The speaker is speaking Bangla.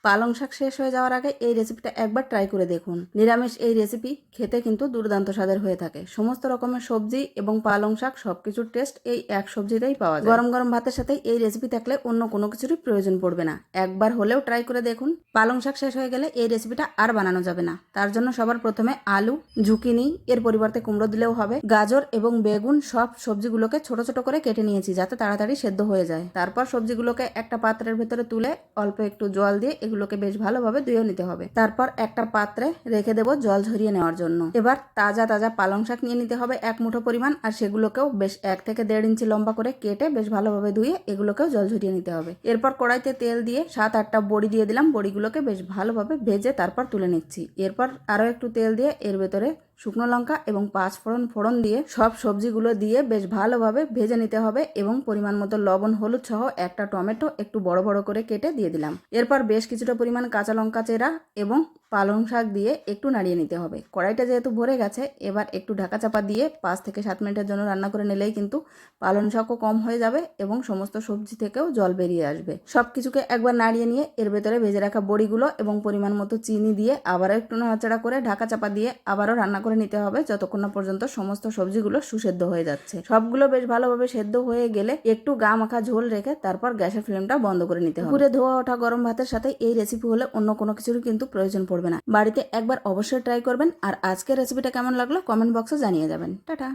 পালং শাক শেষ হয়ে যাওয়ার আগে এই রেসিপিটা একবার ট্রাই করে দেখুন। নিরামিষ এই রেসিপি খেতে কিন্তু দুর্দান্ত স্বাদের হয়ে থাকে। সমস্ত রকমের সবজি এবং পালং শাক সবকিছুর টেস্ট এই এক সবজিতেই পাওয়া যায়। গরম গরম ভাতের সাথে এই রেসিপি থাকলে অন্য কোনো কিছুরই প্রয়োজন পড়বে না। একবার হলেও ট্রাই করে দেখুন। পালং শাক শেষ হয়ে গেলে এই রেসিপিটা আর বানানো যাবে না। তার জন্য সবার প্রথমে আলু, ঝুঁকিনি, এর পরিবর্তে কুমড়ো দিলেও হবে, গাজর এবং বেগুন সব সবজিগুলোকে ছোট ছোট করে কেটে নিয়েছি যাতে তাড়াতাড়ি সেদ্ধ হয়ে যায়। তারপর সবজিগুলোকে একটা পাত্রের ভেতরে তুলে অল্প একটু জল দিয়ে এগুলোকে বেশ ভালোভাবে ধুয়ে নিতে হবে। তারপর একটা পাত্রে রেখে দেবো জল ঝরিয়ে নেওয়ার জন্য। এবার তাজা তাজা পালং শাক নিয়ে নিতে হবে 1 মুঠো পরিমাণ, আর সেগুলোকেও বেশ 1 থেকে 1.5 ইঞ্চি লম্বা করে কেটে বেশ ভালোভাবে ধুয়ে এগুলোকেও জল ঝরিয়ে নিতে হবে। এরপর কড়াইতে তেল দিয়ে 7-8টা বড়ি দিয়ে দিলাম। বড়িগুলোকে বেশ ভালোভাবে ভেজে তারপর তুলে নিচ্ছি। এরপর আরও একটু তেল দিয়ে এর ভেতরে শুকনো লঙ্কা এবং 5 ফোড়ন দিয়ে সব সবজিগুলো দিয়ে বেশ ভালোভাবে ভেজে নিতে হবে এবং পরিমাণ মতো লবণ, হলুদ সহ একটা টমেটো একটু বড় বড় করে কেটে দিয়ে দিলাম। এরপর বেশ কিছুটা পরিমাণ কাঁচা লঙ্কা চেরা এবং পালং শাক দিয়ে একটু নাড়িয়ে নিতে হবে। কড়াইটা যেহেতু ভরে গেছে, এবার একটু ঢাকা চাপা দিয়ে 5 থেকে 7 মিনিটের জন্য রান্না করে নিলেই কিন্তু পালং শাকও কম হয়ে যাবে এবং সমস্ত সবজি থেকেও জল বেরিয়ে আসবে। সব কিছুকে একবার নাড়িয়ে নিয়ে এর ভেতরে ভেজে রাখা বড়িগুলো এবং পরিমাণ মতো চিনি দিয়ে আবারও একটু নাড়াচাড়া করে ঢাকা চাপা দিয়ে আবারও রান্না করে নিতে হবে যতক্ষণ না পর্যন্ত সমস্ত সবজিগুলো সুসেদ্ধ হয়ে যাচ্ছে। সবগুলো বেশ ভালোভাবে সেদ্ধ হয়ে গেলে একটু গা মাখা ঝোল রেখে তারপর গ্যাসের ফ্লেমটা বন্ধ করে নিতে হবে। পুরে ধোয়া ওঠা গরম ভাতের সাথে এই রেসিপি হলে অন্য কোনো কিছুর কিন্তু প্রয়োজন পড়বে না। বাড়িতে একবার অবশ্যই ট্রাই করবেন। আর আজকের রেসিপিটা কেমন লাগলো কমেন্ট বক্সে জানিয়ে যাবেন। টাটা।